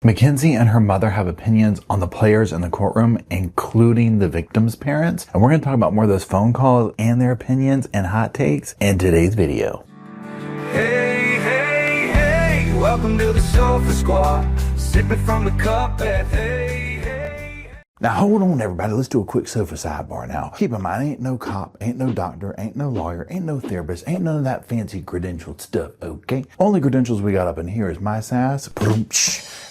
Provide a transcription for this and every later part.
Mackenzie and her mother have opinions on the players in the courtroom, including the victims' parents. And we're going to talk about more of those phone calls and their opinions and hot takes in today's video. Hey, hey, hey, welcome to the Sofa Squad. Sipping from the cup at hey, hey. Now hold on everybody, let's do a quick sofa sidebar now. Keep in mind, ain't no cop, ain't no doctor, ain't no lawyer, ain't no therapist, ain't none of that fancy credentialed stuff, okay? Only credentials we got up in here is my sass,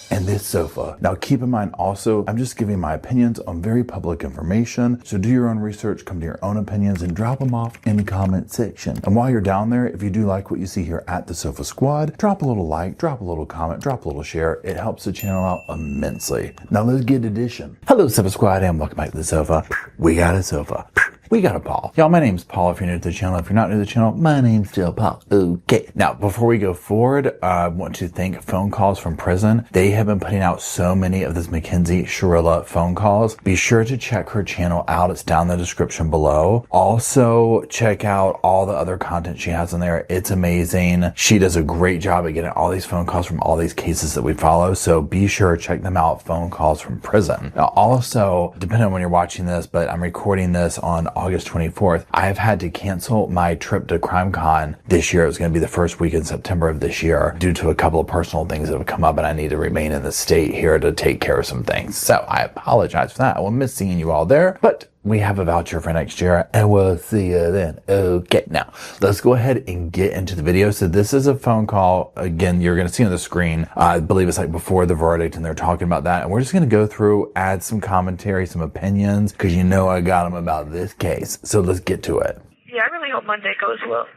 and this sofa. Now keep in mind also, I'm just giving my opinions on very public information, so do your own research, come to your own opinions, and drop them off in the comment section. And while you're down there, if you do like what you see here at the Sofa Squad, drop a little like, drop a little comment, drop a little share. It helps the channel out immensely. Now let's get edition. Hello Sofa Squad and welcome back to the sofa. We got a sofa. We got a Paul. Y'all, my name's Paul if you're new to the channel. If you're not new to the channel, my name's still Paul. Okay. Now, before we go forward, I want to thank Phone Calls from Prison. They have been putting out so many of this Mackenzie Shirilla phone calls. Be sure to check her channel out. It's down in the description below. Also, check out all the other content she has on there. It's amazing. She does a great job at getting all these phone calls from all these cases that we follow. So be sure to check them out. Phone Calls from Prison. Now, also, depending on when you're watching this, but I'm recording this on August 24th, I have had to cancel my trip to CrimeCon this year. It was going to be the first week in September of this year due to a couple of personal things that have come up and I need to remain in the state here to take care of some things. So I apologize for that. I will miss seeing you all there, but we have a voucher for next year and we'll see you then. Okay, now let's go ahead and get into the video. So this is a phone call. Again, you're going to see on the screen, I believe it's like before the verdict and they're talking about that. And we're just going to go through, add some commentary, some opinions, because you know I got them about this case. So let's get to it. Yeah, I really hope Monday goes well.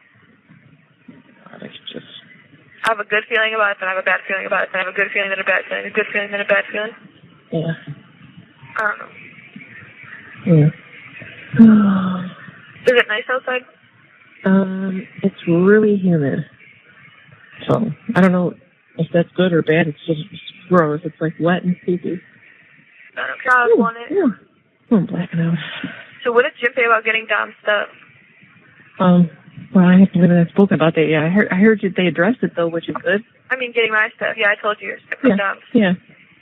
I just I have a good feeling about it, then I have a bad feeling about it, then I have a good feeling, then a bad feeling, a good feeling, then a bad feeling. yeah. I don't know. Yeah. Is it nice outside? It's really humid. So I don't know if that's good or bad. It's just gross. It's like wet and poopy. I don't care. I was want it. Yeah. I'm blacking out. So what did Jim say about getting Dom's stuff? Well, I have to live in that spoken about that. Yeah, I heard you, they addressed it though, which is good. I mean, getting my stuff. Yeah, I told you. From Dom's.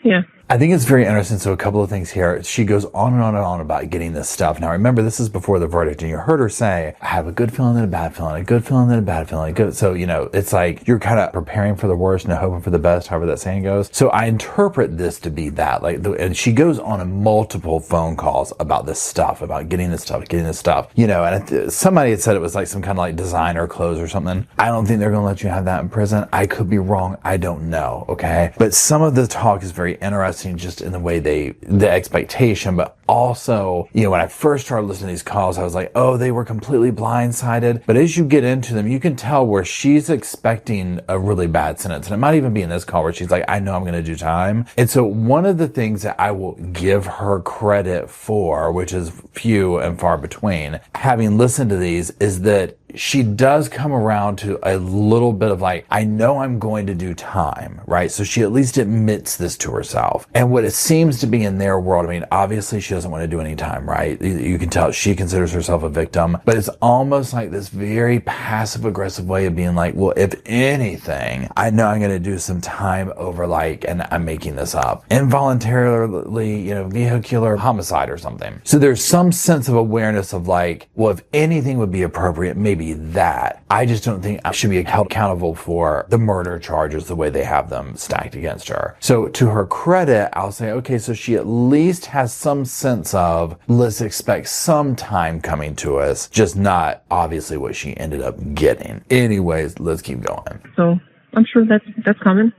Yeah. I think it's very interesting. So a couple of things here. She goes on and on and on about getting this stuff. Now remember, this is before the verdict and you heard her say, I have a good feeling and a bad feeling, a good feeling and a bad feeling. Good. So, you know, it's like you're kind of preparing for the worst and hoping for the best, however that saying goes. So I interpret this to be that, and she goes on in multiple phone calls about this stuff, about getting this stuff, you know, and somebody had said it was like some kind of like designer clothes or something. I don't think they're going to let you have that in prison. I could be wrong. I don't know. Okay. But some of the talk is very interesting just in the way the expectation, but also, you know, when I first started listening to these calls, I was like, oh, they were completely blindsided. But as you get into them, you can tell where she's expecting a really bad sentence. And it might even be in this call where she's like, I know I'm going to do time. And so one of the things that I will give her credit for, which is few and far between, having listened to these, is that she does come around to a little bit of like, I know I'm going to do time, right? So she at least admits this to herself. And what it seems to be in their world, I mean, obviously she doesn't want to do any time, right? You can tell she considers herself a victim, but it's almost like this very passive aggressive way of being like, well, if anything, I know I'm going to do some time over like, and I'm making this up, involuntarily, you know, vehicular homicide or something. So there's some sense of awareness of like, well, if anything would be appropriate, maybe that. I just don't think I should be held accountable for the murder charges the way they have them stacked against her. So to her credit, I'll say, okay, so she at least has some sense of, let's expect some time coming to us, just not obviously what she ended up getting. Anyways, let's keep going. So I'm sure that's coming.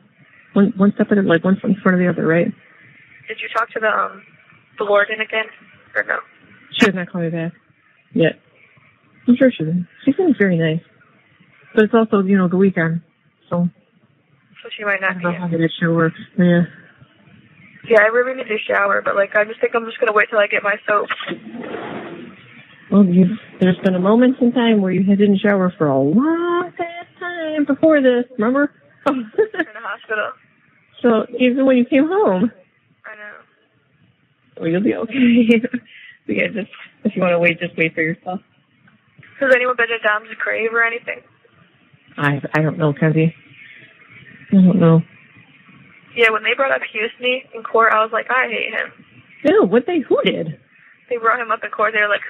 One step at a, like one foot in front of the other, right? Did you talk to the warden again, or no? She has not called me back yet. I'm sure she will. She seems very nice. But it's also, you know, the weekend. So she might I not don't know be. how that show works. Yeah. Yeah, I really need to shower, but like I just think I'm just gonna wait till I get my soap. Well, there's been a moment in time where you didn't shower for a long time before this, remember? In the hospital. So even when you came home. I know. Well, you'll be okay. So yeah, just if you want to wait, just wait for yourself. Has anyone been to Dom's grave or anything? I don't know, Kenzie. I don't know. Yeah, when they brought up Houston in court, I was like, I hate him. Ew, who did? They brought him up in court. They were like,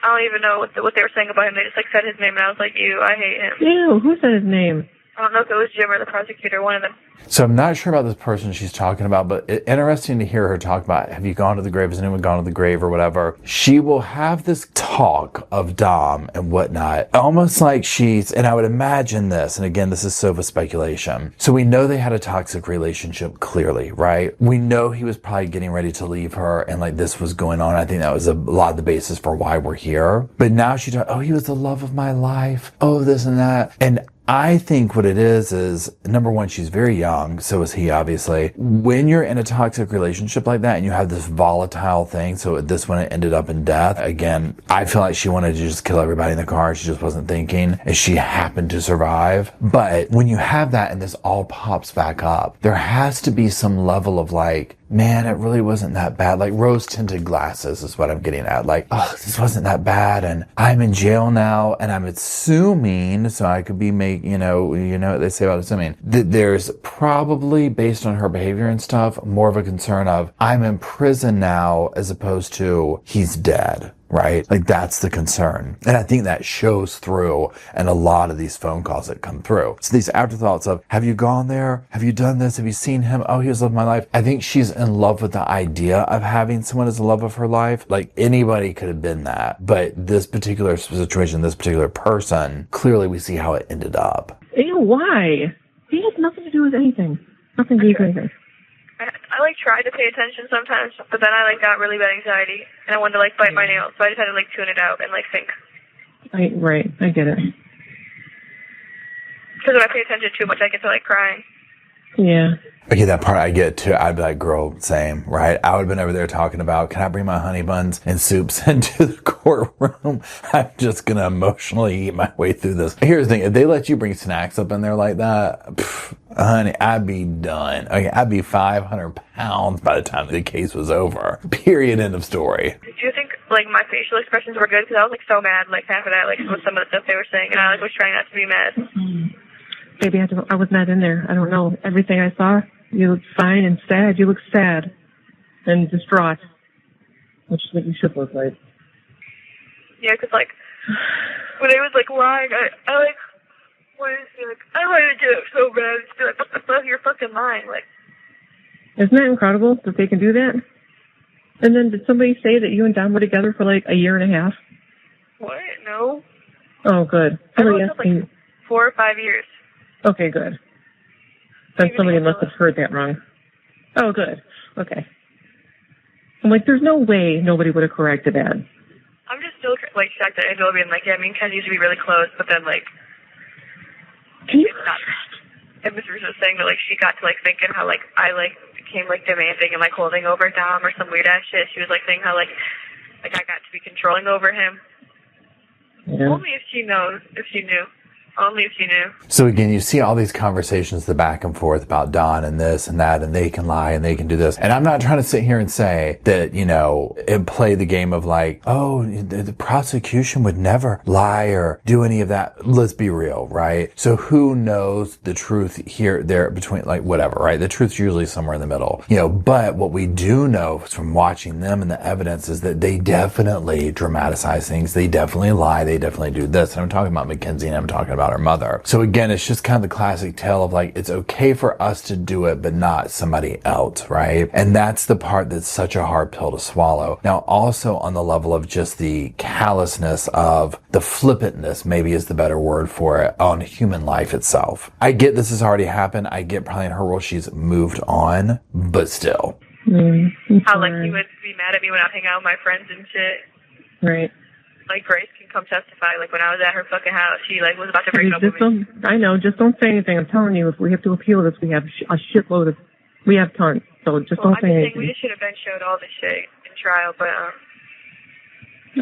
I don't even know what they were saying about him. They just like said his name, and I was like, I hate him. Ew, who said his name? I don't know if it was Jim or the prosecutor, one of them. So I'm not sure about this person she's talking about, but interesting to hear her talk about, have you gone to the grave? Has anyone gone to the grave or whatever? She will have this talk of Dom and whatnot, almost like she's, and I would imagine this, and again, this is Sova speculation. So we know they had a toxic relationship clearly, right? We know he was probably getting ready to leave her and like this was going on. I think that was a lot of the basis for why we're here. But now she talks, oh, he was the love of my life. Oh, this and that. And I think what it is number one, she's very young. So is he, obviously. When you're in a toxic relationship like that and you have this volatile thing, so this one, it ended up in death. Again, I feel like she wanted to just kill everybody in the car. She just wasn't thinking, and she happened to survive. But when you have that and this all pops back up, there has to be some level of like, man, it really wasn't that bad. Like rose tinted glasses is what I'm getting at. Like, oh, this wasn't that bad. And I'm in jail now. And I'm assuming, so I could be you know what they say about assuming, that there's probably, based on her behavior and stuff, more of a concern of I'm in prison now as opposed to he's dead. Right? Like that's the concern. And I think that shows through in a lot of these phone calls that come through. So these afterthoughts of, have you gone there? Have you done this? Have you seen him? Oh, he was love of my life. I think she's in love with the idea of having someone as the love of her life. Like anybody could have been that. But this particular situation, this particular person, clearly we see how it ended up. Ew, why? He has nothing to do with anything. Nothing to do with anything. I like tried to pay attention sometimes, but then I like got really bad anxiety, and I wanted to like bite my nails, so I just had to like tune it out and like think. Right, I get it. Because when I pay attention too much, I get to like crying. Yeah. Okay, that part I get too. I'd be like, girl, same, right? I would have been over there talking about, can I bring my honey buns and soups into the courtroom? I'm just going to emotionally eat my way through this. Here's the thing. If they let you bring snacks up in there like that, honey, I'd be done. Okay, I'd be 500 pounds by the time the case was over. Period. End of story. Do you think like my facial expressions were good? Because I was like so mad, like half of that, like with some of the stuff they were saying, and I like was trying not to be mad. Mm-hmm. Maybe I was not in there. I don't know. Everything I saw, you looked fine and sad. You look sad and distraught, which is what you should look like. Yeah, because like when I was like lying, I like wanted to be like, I wanted to do it so bad. Just be like, what the fuck? You're fucking lying. Like, isn't that incredible that they can do that? And then did somebody say that you and Don were together for like a year and a half? What? No. Oh, good. Somebody asked like 4 or 5 years. Okay, good. Then somebody must have heard that wrong. Oh, good. Okay. I'm like, there's no way nobody would have corrected that. I'm just still like shocked at Angela being like, yeah, me and Ken used to be really close, but then like, can you? And Miss Russo was saying that like she got to like thinking how like I like became like demanding and like holding over Dom or some weird ass shit. She was like saying how like I got to be controlling over him. Yeah. Only if she knows, if she knew. Only if you knew. So again, you see all these conversations, the back and forth about Don and this and that, and they can lie and they can do this. And I'm not trying to sit here and say that, and play the game of like, oh, the prosecution would never lie or do any of that. Let's be real, right? So who knows the truth here, there, between, like, whatever, right? The truth's usually somewhere in the middle, but what we do know from watching them and the evidence is that they definitely dramatize things. They definitely lie. They definitely do this. And I'm talking about Mackenzie and I'm talking about her mother. So again, it's just kind of the classic tale of like, it's okay for us to do it, but not somebody else, right? And that's the part that's such a hard pill to swallow. Now, also on the level of just the callousness of the flippantness, maybe is the better word for it, on human life itself. I get this has already happened. I get probably in her role, she's moved on, but still. How like you would be mad at me when I hang out with my friends and shit. Right. Like Grace can come testify. Like when I was at her fucking house, she like was about to break up with me. I know. Just don't say anything. I'm telling you, if we have to appeal this, we have a shitload of. We have tons. So just don't say anything. We just should have been showed all this shit in trial, but.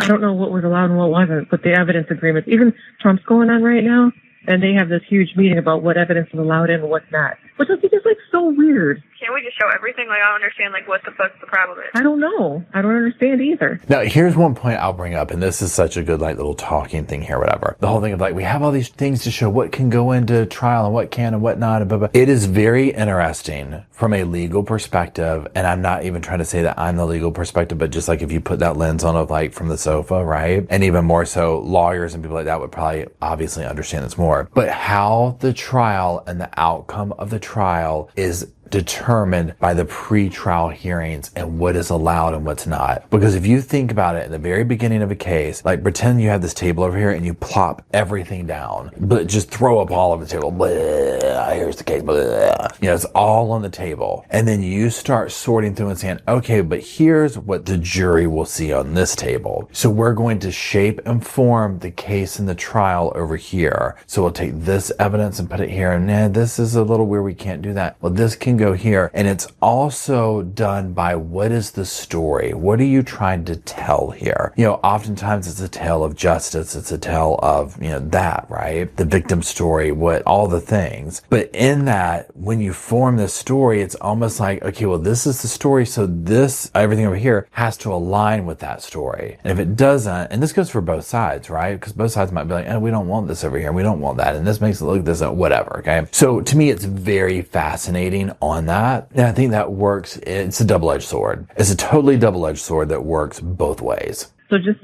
I don't know what was allowed and what wasn't, but the evidence agreements. Even Trump's going on right now. And they have this huge meeting about what evidence is allowed in and what's not. Which I think is like so weird. Can't we just show everything? Like, I don't understand, like, what the fuck the problem is. I don't know. I don't understand either. Now, here's one point I'll bring up, and this is such a good, like, little talking thing here, whatever. The whole thing of, like, we have all these things to show what can go into trial and what can and what not, and blah, blah. It is very interesting from a legal perspective, and I'm not even trying to say that I'm the legal perspective, but just like if you put that lens on of, like, from the sofa, right? And even more so, lawyers and people like that would probably obviously understand this more. But how the trial and the outcome of the trial is determined by the pre-trial hearings and what is allowed and what's not. Because if you think about it in the very beginning of a case, like pretend you have this table over here and you plop everything down, but just throw up all over the table. Blah, here's the case. Blah. You know, it's all on the table. And then you start sorting through and saying, okay, but here's what the jury will see on this table. So we're going to shape and form the case in the trial over here. So we'll take this evidence and put it here. And this is a little weird. We can't do that. Well, this can go here. And it's also done by what is the story? What are you trying to tell here? You know, oftentimes it's a tale of justice. It's a tale of, you know, that, right? The victim story, what, all the things. But in that, when you form this story, it's almost like, okay, well, this is the story. So this, everything over here has to align with that story. And if it doesn't, and this goes for both sides, right? Because both sides might be like, we don't want this over here. We don't want that. And this makes it look this, whatever. Okay. So to me, it's very fascinating on that. And I think that works. It's a double-edged sword. It's a totally double-edged sword that works both ways. So just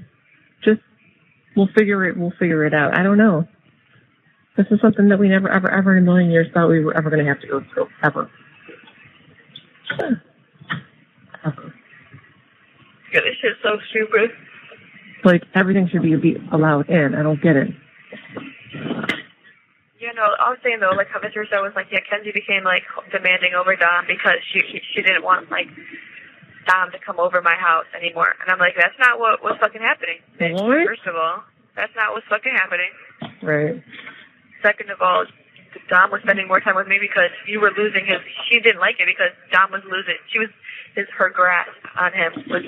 we'll figure it out. I don't know. This is something that we never, ever in a million years thought we were ever going to have to go through. Ever. Ever. Yeah, this shit's so stupid. Like, everything should be allowed in. I don't get it. Yeah, no, I was saying, though, like, how Mr. Rousseau was like, yeah, Kenzie became, like, demanding over Dom because she didn't want, like, Dom to come over my house anymore. And I'm like, that's not what was fucking happening. What? First of all, that's not what's fucking happening. Right. Second of all, Dom was spending more time with me because you were losing his. She didn't like it because Dom was losing. Her grasp on him was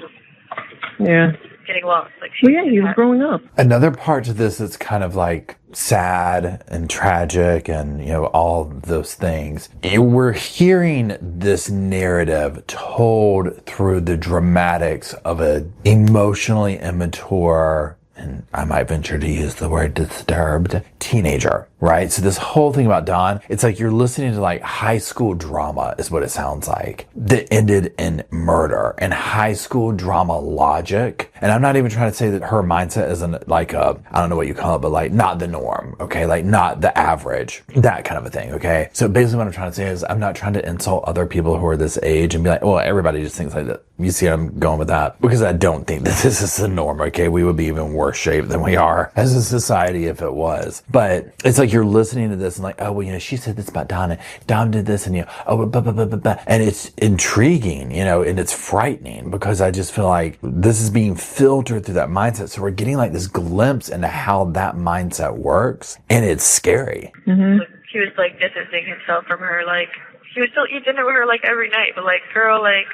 getting lost. Like, he was growing up. Another part to this that's kind of like sad and tragic and, you know, all those things. We're hearing this narrative told through the dramatics of an emotionally immature, and I might venture to use the word disturbed, teenager, right? So this whole thing about Dawn, it's like you're listening to like high school drama is what it sounds like, that ended in murder and high school drama logic. And I'm not even trying to say that her mindset isn't like I don't know what you call it, but like not the norm, okay? Like not the average, that kind of a thing, okay? So basically what I'm trying to say is I'm not trying to insult other people who are this age and be like, well, everybody just thinks like that. You see I'm going with that? Because I don't think that this is the norm, okay? We would be even worse shape than we are as a society if it was. But it's like you're listening to this and like, oh, well, you know, she said this about Donna. Dom did this and, you know, oh, blah, blah, blah, blah, blah. And it's intriguing, you know, and it's frightening because I just feel like this is being filtered through that mindset. So we're getting like this glimpse into how that mindset works. And it's scary. Mm-hmm. He was like distancing himself from her. Like, he would still eat dinner with her like every night. But like, girl, like.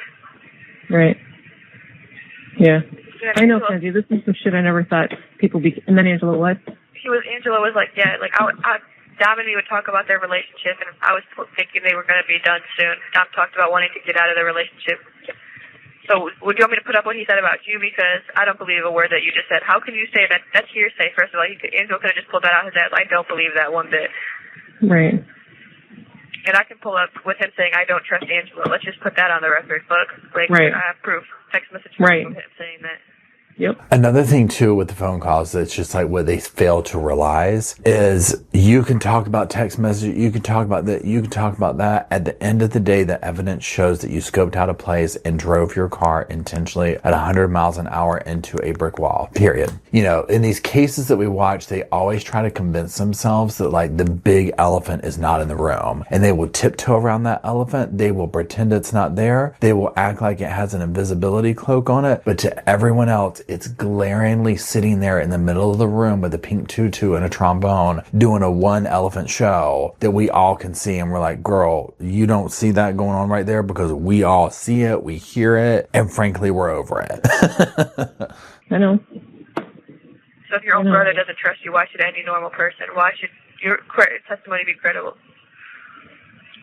Right. Yeah. I know, Kenzie. This is some shit I never thought people be. And then Angela, what? Angela was like, yeah, like Dom and me would talk about their relationship, and I was thinking they were going to be done soon. Dom talked about wanting to get out of their relationship. So would you want me to put up what he said about you? Because I don't believe a word that you just said. How can you say that? That's hearsay, first of all. Angela could have just pulled that out of his ass. I don't believe that one bit. Right. And I can pull up with him saying, I don't trust Angela. Let's just put that on the record, folks. Like, right. I have proof. Text message right. from him saying that. Yep. Another thing too with the phone calls that's just like what they fail to realize is you can talk about text message, you can talk about that, you can talk about that. At the end of the day, the evidence shows that you scoped out a place and drove your car intentionally at 100 miles an hour into a brick wall, period. You know, in these cases that we watch, they always try to convince themselves that like the big elephant is not in the room, and they will tiptoe around that elephant. They will pretend it's not there. They will act like it has an invisibility cloak on it, but to everyone else, it's glaringly sitting there in the middle of the room with a pink tutu and a trombone doing a one elephant show that we all can see. And we're like, girl, you don't see that going on right there, because we all see it, we hear it, and frankly, we're over it. I know. So if your own brother doesn't trust you, why should any normal person? Why should your testimony be credible.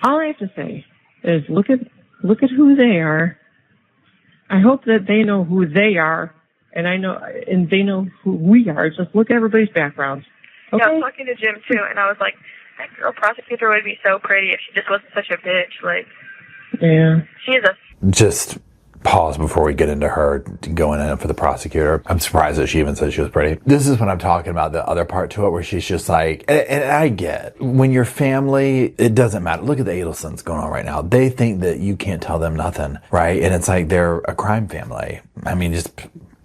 All I have to say is look at who they are. I hope that they know who they are, and they know who we are. Just look at everybody's backgrounds. Okay? Yeah, I was talking to Jim too, and I was like, that girl prosecutor would be so pretty if she just wasn't such a bitch. Like, yeah, she is a. Just pause before we get into her going in for the prosecutor. I'm surprised that she even said she was pretty. This is what I'm talking about, the other part to it, where she's just like, and I get, when your family, it doesn't matter. Look at the Adelsons going on right now. They think that you can't tell them nothing, right? And it's like they're a crime family. I mean, just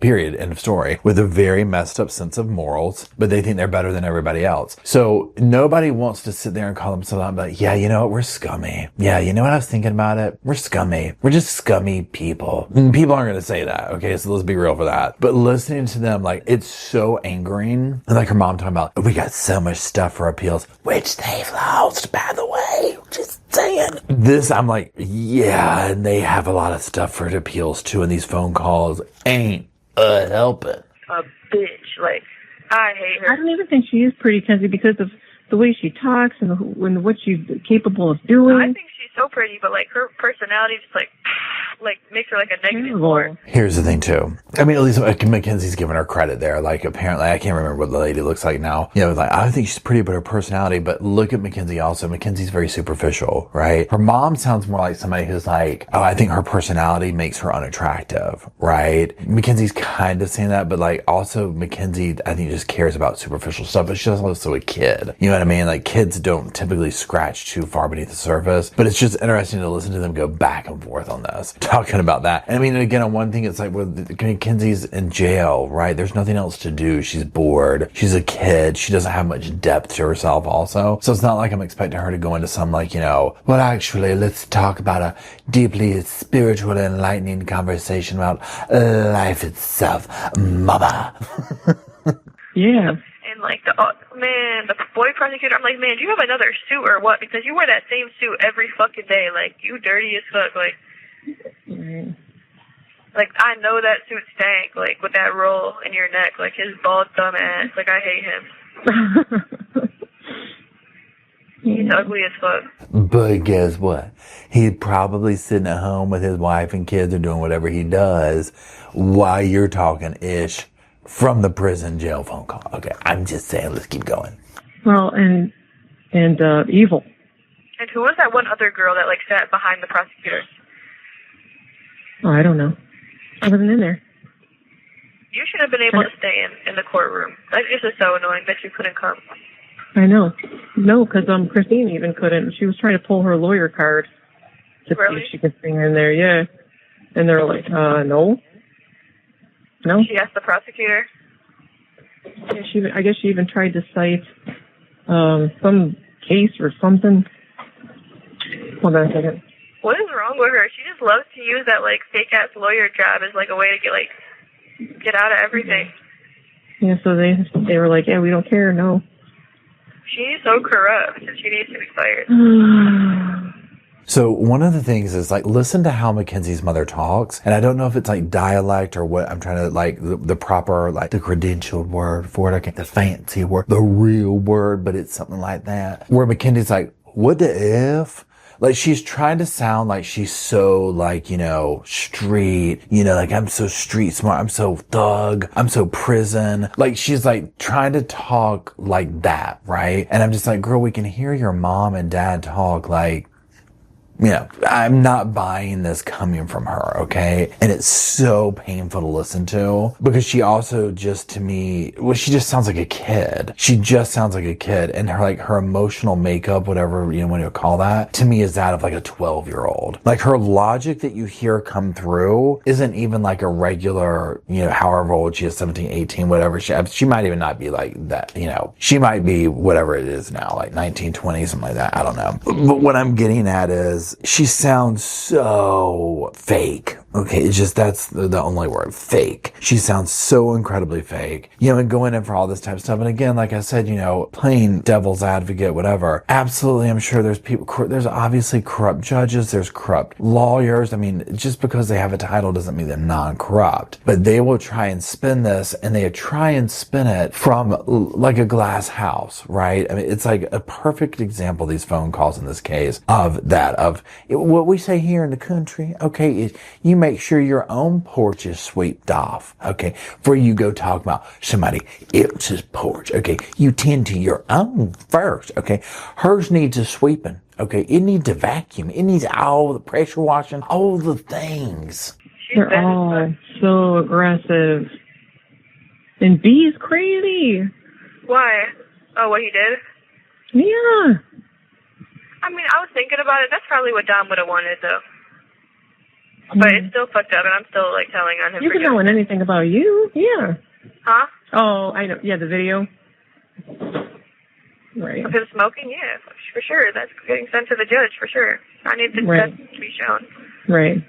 period, end of story, with a very messed up sense of morals, but they think they're better than everybody else. So nobody wants to sit there and call themselves out and be like, yeah, you know what, we're scummy. Yeah, you know what I was thinking about it? We're scummy. We're just scummy people. And people aren't going to say that, okay? So let's be real for that. But listening to them, like, it's so angering. And like her mom talking about, we got so much stuff for appeals, which they've lost, by the way. Just saying. This, I'm like, yeah, and they have a lot of stuff for appeals too, and these phone calls ain't help it. A bitch. Like, I hate her. I don't even think she is pretty, Kenzie, because of the way she talks and what she's capable of doing. I think she's so pretty, but like her personality just like makes her like a negative four. Here's the thing too. I mean, at least Mackenzie's giving her credit there. Like, apparently, I can't remember what the lady looks like now. You know, like, I think she's pretty, but her personality. But look at Mackenzie also. Mackenzie's very superficial, right? Her mom sounds more like somebody who's like, oh, I think her personality makes her unattractive, right? Mackenzie's kind of saying that, but like, also Mackenzie, I think, just cares about superficial stuff. But she's also a kid. You know what I mean? Like, kids don't typically scratch too far beneath the surface. But it's just interesting to listen to them go back and forth on this, talking about that. And I mean, again, on one thing, it's like, well, Mackenzie's in jail, right? There's nothing else to do. She's bored. She's a kid. She doesn't have much depth to herself also. So it's not like I'm expecting her to go into some, like, you know, well, actually, let's talk about a deeply spiritual, enlightening conversation about life itself, mama. Yeah. And like the boy prosecutor, I'm like, man, do you have another suit or what? Because you wear that same suit every fucking day. Like, you dirty as fuck. Like, like, I know that suit stank, like, with that roll in your neck, like, his bald dumb ass. Like, I hate him. He's ugly as fuck. But guess what? He's probably sitting at home with his wife and kids or doing whatever he does while you're talking ish from the prison jail phone call. Okay, I'm just saying, let's keep going. Well, and evil. And who was that one other girl that, like, sat behind the prosecutor? Oh, I don't know. I wasn't in there. You should have been able to stay in the courtroom. That just is so annoying that you couldn't come. I know. No, because Christine even couldn't. She was trying to pull her lawyer card to see if she could bring her in there. Yeah. And they were like, no. No. She asked the prosecutor. Yeah, I guess she even tried to cite some case or something. Hold on a second. What is wrong with her? She just loves to use that, like, fake-ass lawyer job as, like, a way to get out of everything. Yeah, so they were like, yeah, we don't care, no. She's so corrupt, and she needs to be fired. So one of the things is, like, listen to how Mackenzie's mother talks. And I don't know if it's like dialect or what. I'm trying to, like, the proper, like, the credentialed word for it. The fancy word, the real word, but it's something like that. Where Mackenzie's like, what the F? Like, she's trying to sound like she's so, like, you know, street, you know, like, I'm so street smart, I'm so thug, I'm so prison. Like, she's, like, trying to talk like that, right? And I'm just like, girl, we can hear your mom and dad talk like, you know, I'm not buying this coming from her, okay? And it's so painful to listen to because she also just, to me, well, she just sounds like a kid. She just sounds like a kid. And her, like, her emotional makeup, whatever, you know, what you call that, to me is that of like a 12-year-old. Like, her logic that you hear come through isn't even like a regular, you know, however old she is, 17, 18, whatever. She might even not be like that, you know. She might be whatever it is now, like 19, 20, something like that. I don't know. But what I'm getting at is, she sounds so fake, Okay, it's just, that's the only word, fake. She sounds so incredibly fake, and going in for all this type of stuff. And again, like I said, playing devil's advocate, whatever. Absolutely, I'm sure there's there's obviously corrupt judges, there's corrupt lawyers. I mean, just because they have a title doesn't mean they're non-corrupt. But they will try and spin this, and they try and spin it from like a glass house, right? I mean, it's like a perfect example, these phone calls in this case, of that, of what we say here in the country, okay, is you make sure your own porch is swept off, okay, before you go talk about somebody else's porch, okay? You tend to your own first, okay? Hers needs a sweeping, okay? It needs a vacuum. It needs all the pressure washing, all the things. They're all so aggressive. And B is crazy. Why? Oh, what he did? Yeah. I mean, I was thinking about it. That's probably what Dom would have wanted, though. But it's still fucked up, and I'm still, like, telling on him. You can know anything about you. Yeah. Huh? Oh, I know. Yeah, the video. Right. Because smoking, yeah, for sure. That's getting sent to the judge, for sure. I need that to be shown. Right.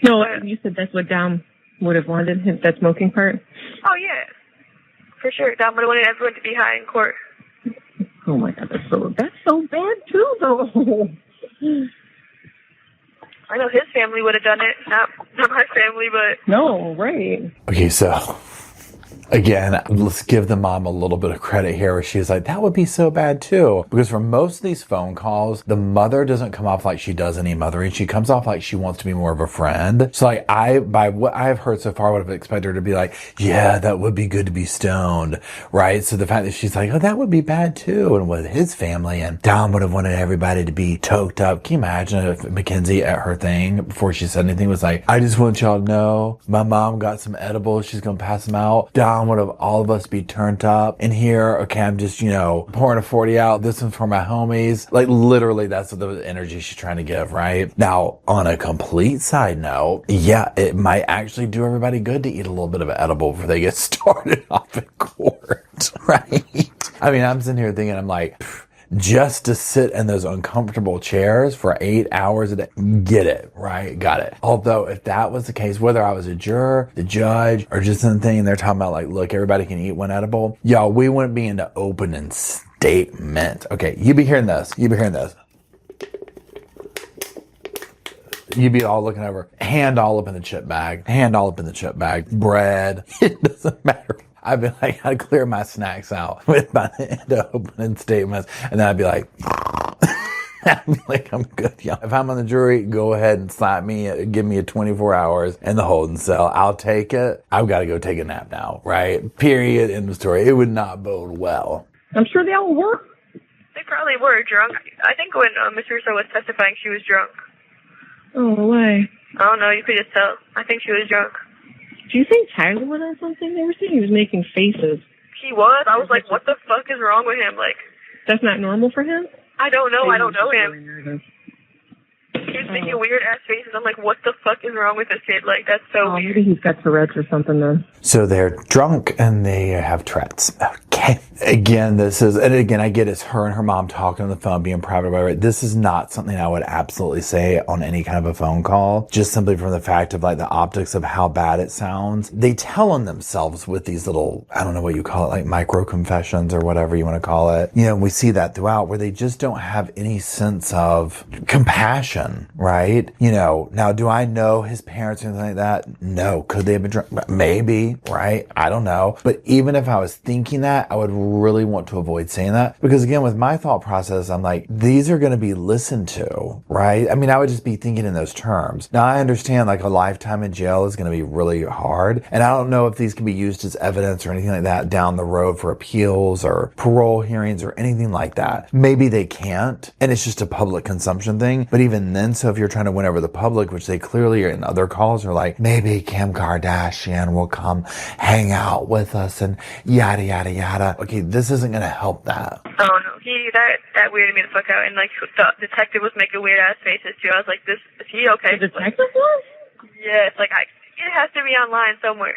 No, you said that's what Dom would have wanted, that smoking part? Oh, yeah. For sure. Dom would have wanted everyone to be high in court. Oh, my God. That's so bad, too, though. I know his family would have done it. Not my family, but... No, right. Okay, so... Again, let's give the mom a little bit of credit here where she's like, that would be so bad too. Because for most of these phone calls, the mother doesn't come off like she does any mothering. She comes off like she wants to be more of a friend. So like by what I've heard so far, I would have expected her to be like, yeah, that would be good to be stoned, right? So the fact that she's like, oh, that would be bad too. And with his family, and Dom would have wanted everybody to be toked up. Can you imagine if Mackenzie at her thing, before she said anything, was like, I just want y'all to know my mom got some edibles. She's going to pass them out. Dom would have all of us be turned up in here. Okay, I'm just, pouring a 40 out. This one's for my homies. Like literally that's the energy she's trying to give, right? Now, on a complete side note, yeah, it might actually do everybody good to eat a little bit of an edible before they get started off in court, right? I mean, I'm sitting here thinking, I'm like, just to sit in those uncomfortable chairs for 8 hours a day. Get it, right? Got it. Although if that was the case, whether I was a juror, the judge, or just something, and they're talking about like, look, everybody can eat one edible. Y'all, we wouldn't be into opening statement. Okay, you be hearing this. You'd be all looking over, hand all up in the chip bag, bread. It doesn't matter. I'd be like, I'd clear my snacks out with my end of opening statements, and then I'd be like, I'm good, y'all. If I'm on the jury, go ahead and slap me, give me a 24 hours in the holding cell. I'll take it. I've got to go take a nap now, right? Period. End of story. It would not bode well. I'm sure they all were. They probably were drunk. I think when Miss Russo was testifying, she was drunk. Oh, why? I don't know. You could just tell. I think she was drunk. Do you think Tyler was on something? They were saying he was making faces. He was? I was like, what the fuck is wrong with him? Like, that's not normal for him? I don't know. I don't know him. He was making weird ass faces. I'm like, what the fuck is wrong with this kid? Like, that's so weird. Maybe he's got Tourette's or something then. So they're drunk and they have Tourette's. Okay. Again, I get it's her and her mom talking on the phone, being private about it. This is not something I would absolutely say on any kind of a phone call, just simply from the fact of like the optics of how bad it sounds. They tell on themselves with these little, I don't know what you call it, like micro confessions or whatever you want to call it. We see that throughout where they just don't have any sense of compassion, right? Now do I know his parents or anything like that? No. Could they have been drunk? Maybe, right? I don't know. But even if I was thinking that, I would really want to avoid saying that, because again, with my thought process, I'm like, these are going to be listened to, right? I mean, I would just be thinking in those terms. Now I understand like a lifetime in jail is going to be really hard, and I don't know if these can be used as evidence or anything like that down the road for appeals or parole hearings or anything like that. Maybe they can't, and it's just a public consumption thing. But even then, so if you're trying to win over the public, which they clearly are in other calls are like, maybe Kim Kardashian will come hang out with us and yada yada yada. Okay, this isn't going to help that. Oh no, that weirded me the fuck out. And like the detective was making weird ass faces too. I was like, is he okay? The detective was? Yeah, it's like it has to be online somewhere.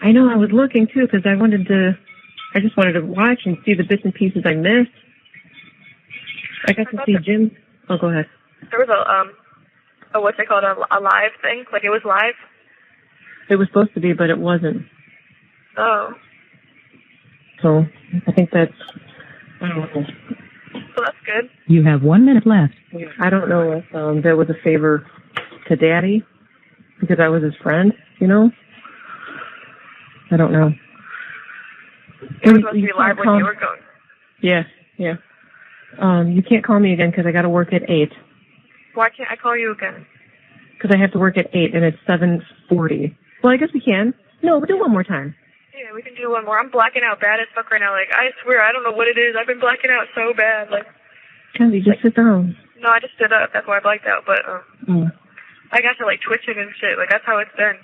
I know. I was looking too because I just wanted to watch and see the bits and pieces I missed. I got to see Jim. Oh, go ahead. There was what's it called, a live thing? Like it was live? It was supposed to be, but it wasn't. Oh. So I think that's, I don't know. So that's good. You have 1 minute left. I don't know if that was a favor to Daddy because I was his friend, you know? I don't know. It was supposed to be live when you were going. Yeah, yeah. You can't call me again because I got to work at 8. Why can't I call you again? Because I have to work at 8 and it's 7:40. Well, I guess we can. No, but do one more time. Yeah, we can do one more. I'm blacking out bad as fuck right now. Like, I swear, I don't know what it is. I've been blacking out so bad. Like, Kenzie, just sit down. no, I just stood up. That's why I blacked out. But I got to like twitching and shit. Like, that's how it's been.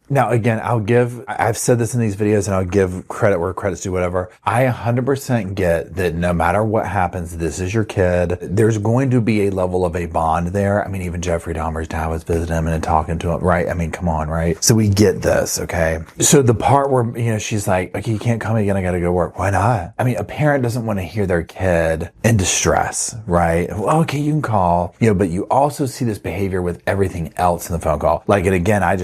Now, again, I've said this in these videos and I'll give credit where credit's due, whatever. I 100% get that no matter what happens, this is your kid. There's going to be a level of a bond there. I mean, even Jeffrey Dahmer's dad was visiting him and talking to him, right? I mean, come on, right? So we get this, okay? So the part where, you know, she's like, okay, you can't come again. I got to go work. Why not? I mean, a parent doesn't want to hear their kid in distress, right? Well, okay, you can call, you know, but you also see this behavior with everything else in the phone call. Like, and again, I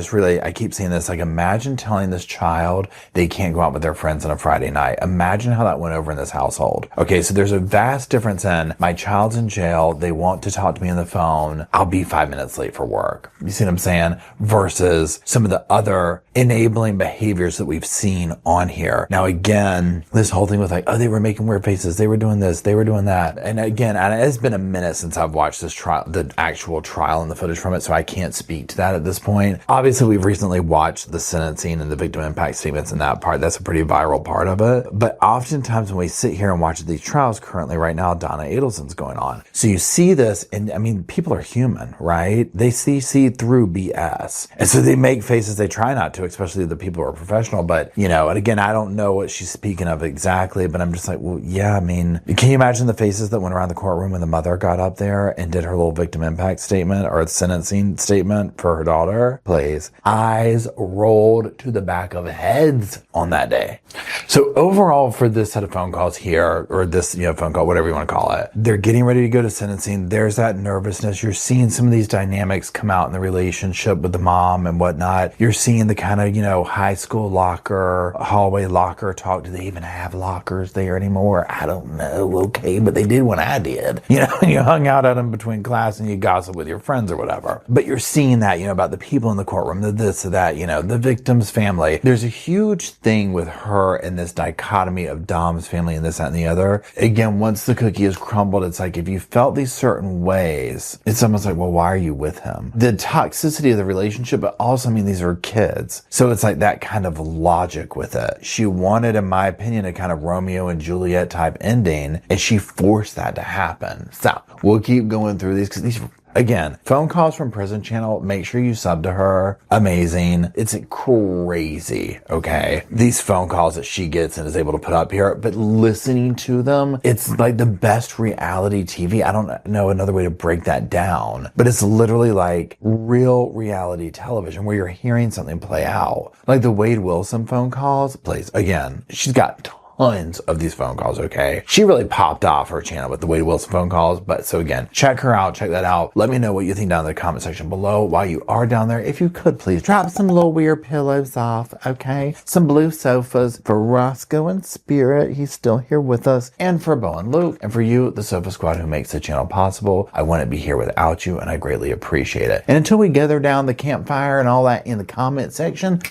keep seeing this, like, imagine telling this child they can't go out with their friends on a Friday night. Imagine how that went over in this household. Okay, so there's a vast difference in my child's in jail, they want to talk to me on the phone, I'll be 5 minutes late for work. You see what I'm saying? Versus some of the other enabling behaviors that we've seen on here. Now again, this whole thing with like, oh, they were making weird faces, they were doing this, they were doing that. And again, and it's been a minute since I've watched this trial, the actual trial and the footage from it, so I can't speak to that at this point. Obviously, we've recently watched the sentencing and the victim impact statements in that part. That's a pretty viral part of it. But oftentimes when we sit here and watch these trials currently right now, Donna Adelson's going on. So you see this, and I mean, people are human, right? They see through BS. And so they make faces, they try not to, especially the people who are professional. But, you know, and again, I don't know what she's speaking of exactly, but I'm just like, well, yeah, I mean, can you imagine the faces that went around the courtroom when the mother got up there and did her little victim impact statement or sentencing statement for her daughter? Please. Eyes rolled to the back of heads on that day. So overall for this set of phone calls here, or this, you know, phone call, whatever you want to call it, they're getting ready to go to sentencing. There's that nervousness. You're seeing some of these dynamics come out in the relationship with the mom and whatnot. You're seeing the kind of, you know, high school locker, hallway locker talk. Do they even have lockers there anymore? I don't know. Okay, but they did when I did. You know, you hung out at them between class and you gossip with your friends or whatever. But you're seeing that, you know, about the people in the courtroom, the this, or that, you know, the victim's family. There's a huge thing with her in this dichotomy of Dom's family and this, that, and the other. Again, once the cookie is crumbled, it's like if you felt these certain ways, it's almost like, well, why are you with him? The toxicity of the relationship, but also, I mean, these are kids. So it's like that kind of logic with it. She wanted, in my opinion, a kind of Romeo and Juliet type ending, and she forced that to happen. So we'll keep going through these because these, again, phone calls from Prison Channel. Make sure you sub to her. Amazing. It's crazy, okay? These phone calls that she gets and is able to put up here, but listening to them, it's like the best reality TV. I don't know another way to break that down, but it's literally like real reality television where you're hearing something play out. Like the Wade Wilson phone calls, please. Again, she's got tons of these phone calls, okay? She really popped off her channel with the Wade Wilson phone calls. But so again, check her out, check that out. Let me know what you think down in the comment section below. While you are down there, if you could please drop some little weird pillows off, okay? Some blue sofas for Roscoe and Spirit. He's still here with us. And for Bo and Luke. And for you, the Sofa Squad, who makes the channel possible. I wouldn't be here without you, and I greatly appreciate it. And until we gather down the campfire and all that in the comment section,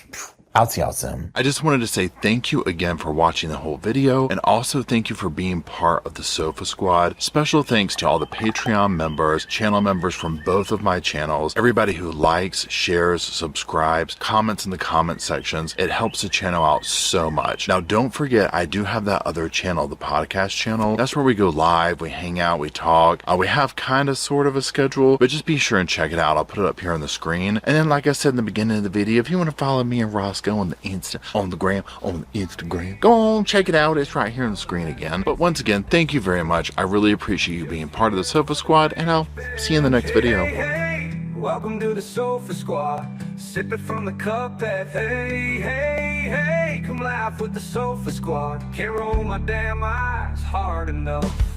I'll see y'all soon. I just wanted to say thank you again for watching the whole video, and also thank you for being part of the Sofa Squad. Special thanks to all the Patreon members, channel members from both of my channels, everybody who likes, shares, subscribes, comments in the comment sections. It helps the channel out so much. Now don't forget, I do have that other channel, the podcast channel. That's where we go live, we hang out, we talk. We have kind of sort of a schedule, but just be sure and check it out. I'll put it up here on the screen. And then like I said in the beginning of the video, if you want to follow me and Ross on the Instagram, go on, check it out. It's right here on the screen again. But once again, thank you very much. I really appreciate you being part of the Sofa Squad, and I'll see you in the next video. Hey, welcome to the Sofa Squad. Sipping from the cup that hey, come laugh with the Sofa Squad. Can't roll my damn eyes hard enough.